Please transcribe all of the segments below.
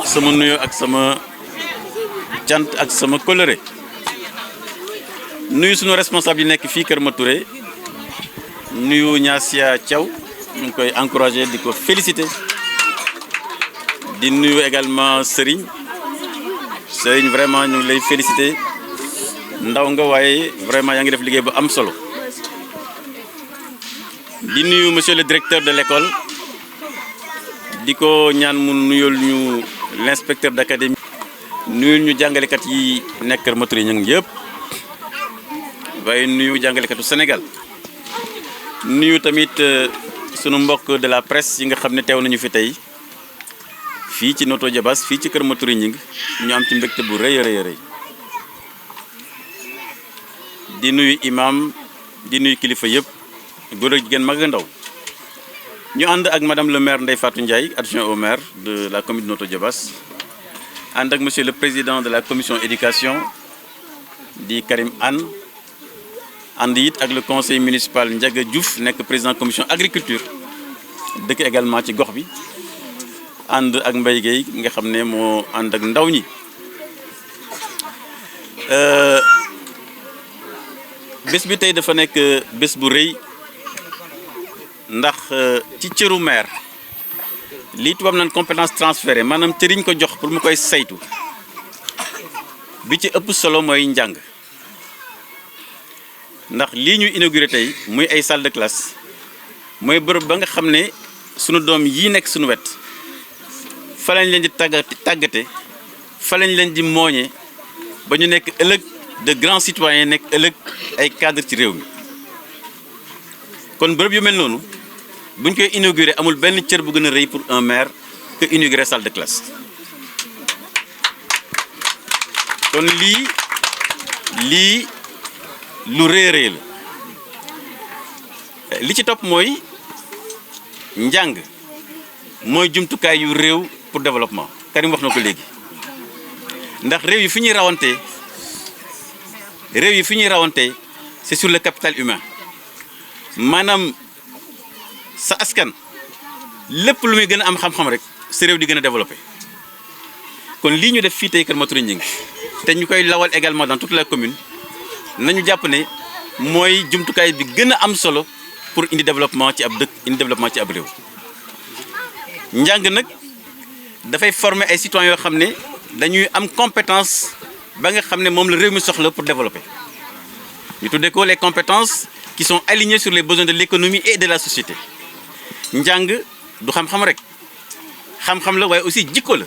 sama nuyoo ak sama cant ak sama coloré nuyu sunu responsable yi nekk fii Kër Matouré nuyu Niassia Thiaw ñu ngi koy encouragé di ko félicité di nuyu également Serigne vraiment ñu ngi lay félicité ndaw nga waaye vraiment yaa ngi def liggéey bu am solo di nuyu monsieur le directeur de l'école di ko ñaan mu nuyul ñu l'inspecteur d'académie nuyul ñu jàngalekat yi nekk Kër Matouré ñu ngi yëpp waaye nuyu jàngalekatu Sénégal nuyu tamit sunu mbokk de la presse yi nga xam ne teew nañu fi tey fii ci Notto Diobass fii ci Kër Matouré ñu am ci mbégte bu rëy a rëy di nuyu imam di nuyu kilifa yëpp góor ak jigéen mag ak ndaw ñu ànd ak madame le maire Ndeye Fatou Ndiaye adjoint au maire de la commune de Notto Diobass ànd ak monsieur le président de la commission éducation di Karim Anne ànd it ak le conseil municipal Ndiaga Diouf nekk président commission agriculture dëkk également ci gox bi ànd ak Mbaye Gueye nga xam ne moo ànd ak ndaw ñi bés bi tey dafa nekk bés bu rëy ndax ci cëru maire lii tubaab naan compétence transférée maanaam cëriñ ko jox pour mu koy saytu bi ci ëpp solo mooy njàng ndax lii ñu inauguré tey muy ay salle de classe mooy bërëb ba nga xam ne sunu doom yii nekk sunu wet fa lañ leen di tàggate fa lañ leen di mooñe ba ñu nekk ëllëg de grands citoyens nekk ëllëg ay cadre ci réew mi kon bërëb yu mel noonu buñ koy inauguré amul benn cër bu gën a rëy pour un maire que inaugurer salle de classe kon lii lu rëy la li ci topp mooy njàng mooy jumtukaay yu réew pour développement Karim wax na ko léegi ndax réew yi fi ñuy rawante c'est sur le capital humain maanaam sa askan lépp lu muy gën a am xam-xam rek sa réew di gën a développé kon lii ñu def fii tey Kër Matouré Gningue te ñu koy lawal également dans toute la commune nañu jàpp ne mooy jumtukaay bi gën a am solo pour indi développement ci ab dëkk indi développement ci ab réew njàng nag dafay former ay citoyens yoo xam ne dañuy am compétence ba nga xam ne moom la réew mi soxla pour développer ñu tuddee ko les compétences qui sont alignées sur les besoins de l'économie et de la société njàng du xam-xam rek xam-xam la waaye aussi jikko la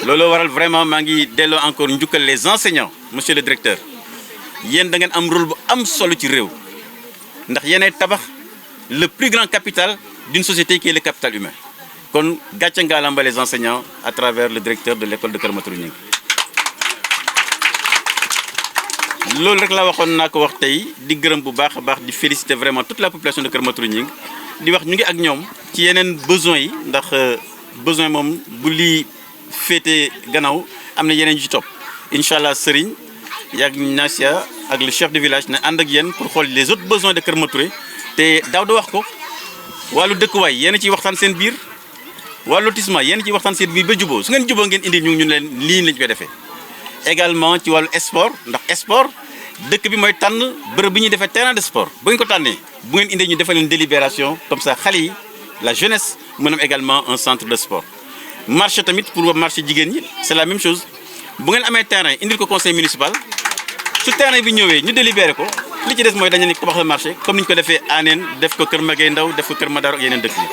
looloo waral vraiment maa ngi delloo encore njukkal les enseignants monsieur le directeur yéen da ngeen am rôle bu am solo ci réew ndax yéenay tabax le plus grand capital d'une société qui est le capital humain kon gàcce ngaalamba les enseignants à travers le directeur de l'école de Kër Matouré Gningue loolu rek la waxoon naa ko wax tey di gërëm bu baax a baax di féliciter vraiment toute la population de Kër Matouré Gningue di wax ñu ngi ak ñoom ci yeneen besoins yi ndax besoin moom bu lii féete gannaaw am na yeneen yu ci topp incha allah Serigne yaag Niassia ak le chef de village ne ànd ak yéen pour xool les autres besoins de Kër Matouré te daaw da wax ko wàllu dëkkuwaay yéen a ciy waxtaan seen biir wàllu lotissement yéen a ciy waxtaan seen biir ba juboo su ngeen juboo ngeen indi ñu leen lii lañ koy defee également ci wàllu sport ndax sport dëkk bi mooy tànn bërëb bi ñuy defee terrain de sport bu ngeen ko tànnee bu ngeen indee ñu defal leen délibération comme ça xale yi la jeunesse mën am également un centre de sport marché tamit pour marché jigéen ñi c'est la même chose bu ngeen amee terrain indil ko conseil municipal su terrain bi ñëwee ñu délibéré ko li ci des mooy dañu ne tabax la marché comme ni ñu ko defee Aneen def ko Kër Magay Ndaw def ko Kër Madaro ak yeneen dëkk yi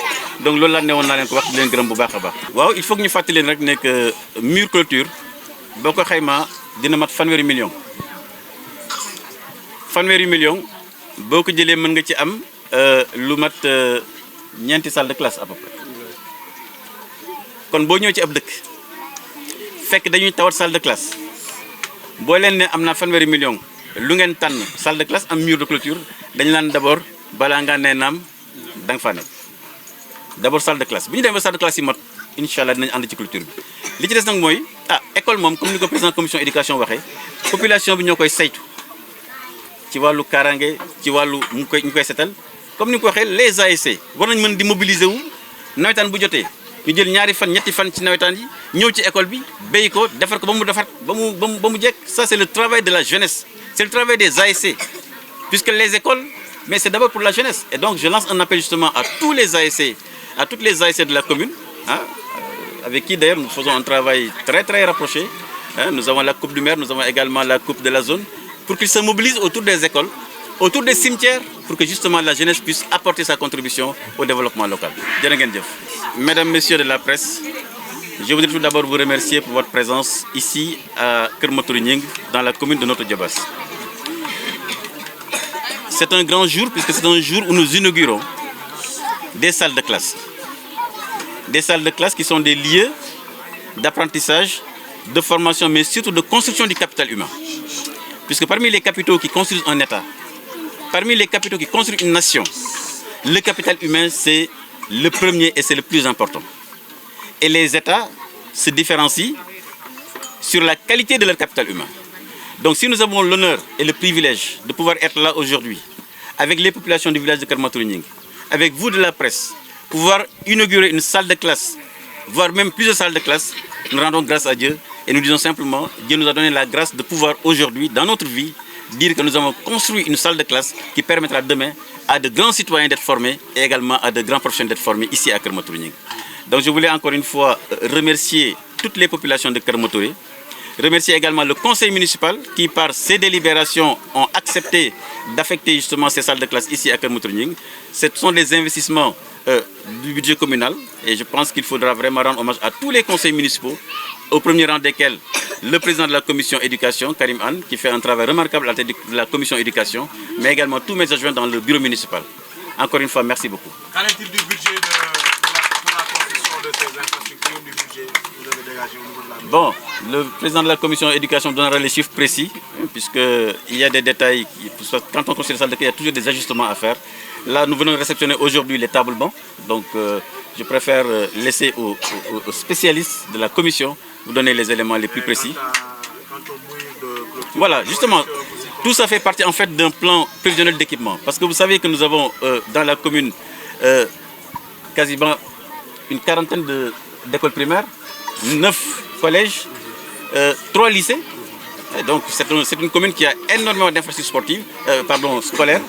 donc loolu laa ne woon naa leen ko wax di leen gërëm bu baax a baax. waaw il faut que ñu fàttali leen rek nekk mur clôture boo ko xaymaa dina mat fanweeri million boo ko jëlee mën nga ci am lu mat ñeenti salle de classe à peu près kon boo ñëwee ci ab dëkk fekk dañuy tawat salle de classe boo leen ne am naa fanweeri million lu ngeen tànn salle de classe am mur de clôture dañu naan d'abord balaa ngaa nee naam da nga faa nekk d'abord salle de classe bu ñu demee ba salle de classe yi mot incha allah dinañ ànd ci clôture bi li ci des nag mooy école moom comme ni ko président commission éducation waxee population bi ñoo koy saytu ci wàllu kaaraange ci wàllu ñu koy setal comme ni nga ko waxee les ASC war nañ mën di mobiliser wu nawetaan bu jotee ñu jël ñaari fan ñetti fan ci nawetaan yi ñëw ci école bi béy ko defar ko ba mu jekk. Ça c'est le travail de la jeunesse, c'est le travail des ASC, puisque les écoles, mais c'est d'abord pour la jeunesse. Et donc je lance un appel justement à tous les ASC, à toutes les ASC de la commune, hein, avec qui d'ailleurs nous faisons un travail très très rapproché. Hein. Nous avons la coupe du maire, nous avons également la coupe de la zone, pour qu'ils se mobilisent autour des écoles, autour des cimetières, pour que justement la jeunesse puisse apporter sa contribution au développement local. Mesdames, Messieurs de la presse, je voudrais tout d'abord vous remercier pour votre présence ici à Keur Maturu Gning, dans la commune de Notto Diobass. C'est un grand jour puisque c'est un jour où nous inaugurons des salles de classe. Des salles de classe qui sont des lieux d'apprentissage, de formation, mais surtout de construction du capital humain. Puisque parmi les capitaux qui construisent un État, parmi les capitaux qui construisent une nation, le capital humain, c'est le premier et c'est le plus important. Et les États se différencient sur la qualité de leur capital humain. Donc si nous avons l'honneur et le privilège de pouvoir être là aujourd'hui, avec les populations du village de Keur Maturu Gning, avec vous de la presse, pouvoir inaugurer une salle de classe, voire même plusieurs salles de classe, nous rendons grâce à Dieu et nous disons simplement, Dieu nous a donné la grâce de pouvoir aujourd'hui, dans notre vie, dire que nous avons construit une salle de classe qui permettra demain à de grands citoyens d'être formés et également à de grands professionnels d'être formés ici à Keur Maturu Gning. Donc je voulais encore une fois remercier toutes les populations de Keur Maturu, remercier également le conseil municipal qui par ses délibérations ont accepté d'affecter justement ces salles de classe ici à Keur Maturu Gning. Ce sont des investissements du budget communal et je pense qu'il faudra vraiment rendre hommage à tous les conseils municipaux, au premier rang desquels le président de la commission éducation, Karim Anne, qui fait un travail remarquable à la tête de la commission éducation, mais également tous mes adjoints dans le bureau municipal. Encore une fois, merci beaucoup. Qu'en est-il du budget pour la construction de ces infrastructures, du budget que vous avez dégagé au niveau de la mairie? Bon, le président de la commission éducation donnera les chiffres précis, puisqu'il y a des détails. Quand on construit les salles de classe, il y a toujours des ajustements à faire. Là, nous venons de réceptionner aujourd'hui les tables bancs, donc je préfère laisser aux spécialistes de la commission vous donner les éléments les plus précis. Voilà, justement, tout ça fait partie en fait d'un plan prévisionnel d'équipement. Parce que vous savez que nous avons dans la commune quasiment une quarantaine d'écoles primaires, 9 collèges, 3 lycées. Et donc c'est une commune qui a énormément d'infrastructures scolaires.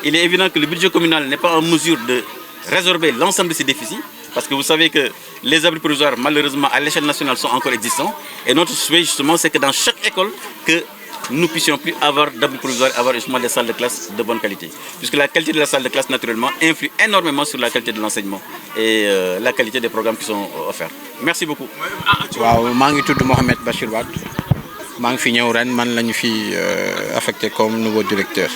Il est évident que le budget communal n'est pas en mesure de résorber l'ensemble de ces déficits. Parce que vous savez que les abris provisoires, malheureusement, à l'échelle nationale, sont encore existants. Et notre souhait, justement, c'est que dans chaque école, que nous ne puissions plus avoir d'abris provisoires, avoir justement des salles de classe de bonne qualité. Puisque la qualité de la salle de classe, naturellement, influe énormément sur la qualité de l'enseignement et la qualité des programmes qui sont offerts. Merci beaucoup. Waaw, maa ngi tudd Mohamed Bachir Wade. Maa ngi fi ñëw ren, man lañu fi affecté comme nouveau directeur.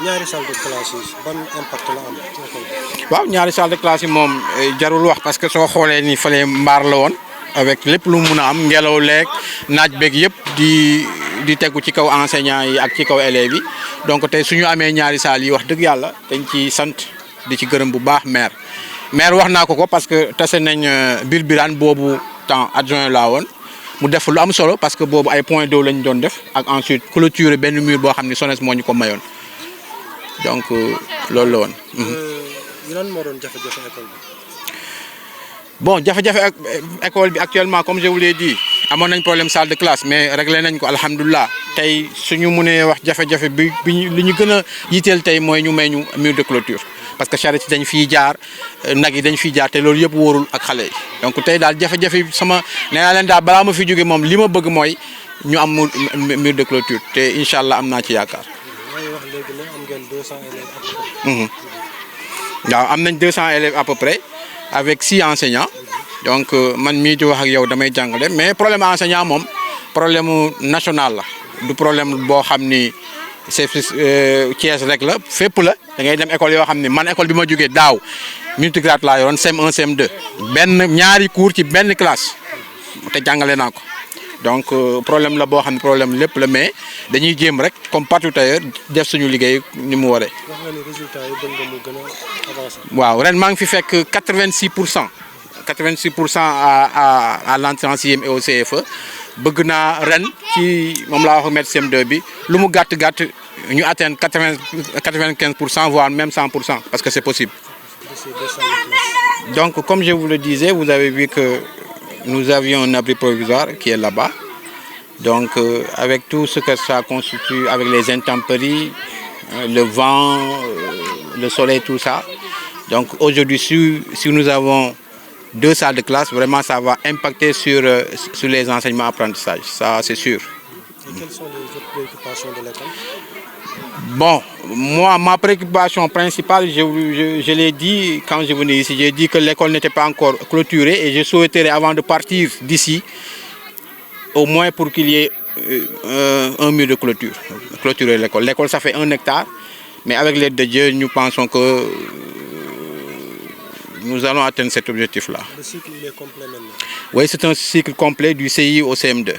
ñaari salle de classe yi ban impact la am ci école bi. waaw ñaari salle de classe yi moom jarul wax parce que soo xoolee ni fële mbaar la woon avec lépp lu mun a am ngelaw leeg naaj beeg yëpp di tegu ci kaw enseignants yi ak ci kaw élèves yi donc tey suñu amee ñaari salle yi wax dëgg yàlla dañ ci sant di ci gërëm bu baax maire wax naa ko parce que tase nañ Birane boobu temps adjoint laa woon mu def lu am solo parce que boobu ay points d'eau lañ doon def ak ensuite clôturer benn mur boo xam ni SONES moo ñu ko mayoon. Donc, loolu la woon. lan moo doon jafe-jafe école bi. Bon jafe-jafe école bi actuellement comme je vous l'ai dit amoon nañ problème salle de classe mais réglé nañ ko alhamdulilah tey suñu mënee wax jafe-jafe bi li ñu gën a yitteel tey mooy ñu may ñu mur de clôture parce que charrette dañ fiy jaar nag yi dañ fiy jaar te loolu yëpp wóorul ak xale yi donc tey daal jafe-jafe sama nee naa leen daal balaa ma fi jóge moom li ma bëgg mooy ñu am mur de clôture te incha allah am naa ci yaakaar. wax léegi ne am ngeen 200 élèves à peu près. waaw am nañ 200 élèves à peu près avec 6 enseignants donc man mii di wax ak yow damay jàngale mais problème enseignant moom problème national la du problème boo xam ni c'est Thiès rek la fépp la da ngay dem école yoo xam ni man école bi ma jógee daaw multigrade laa yoroon CM1 CM2 ñaari cours ci benn classe te jàngale naa ko. Donc problème la boo xam ne problème lépp la mais dañuy jéem rek comme partout ailleurs def suñu liggéey ni mu waree. wax nga ni résultat yi bëgg nga mu gën a avancer. waaw ren maa ngi fi fekk 86% à l'entrée en sixième et au CFE bëgg naa ren ci moom laa wax maître CM2 bi lu mu gàtt ñu atteindre 95% voire même 100% parce que c'est possible. Donc, comme je vous le disais, vous avez vu que nous avions un abri provisoire qui est là-bas. Donc, avec tout ce que ça constitue, avec les intempéries, le vent, le soleil, tout ça. Donc, aujourd'hui, si nous avons 2 salles de classe, vraiment, ça va impacter sur les enseignements apprentissages. Ça, c'est sûr. Et quelles sont les autres préoccupations de l'école? Bon, moi, ma préoccupation principale, je l'ai dit quand je venais ici, j'ai dit que l'école n'était pas encore clôturée et je souhaiterais, avant de partir d'ici, au moins pour qu'il y ait un mur de clôture, clôturer l'école. L'école, ça fait 1 hectare, mais avec l'aide de Dieu, nous pensons que nous allons atteindre cet objectif-là. Le cycle il est complet maintenant. Oui, c'est un cycle complet du CI au CM2.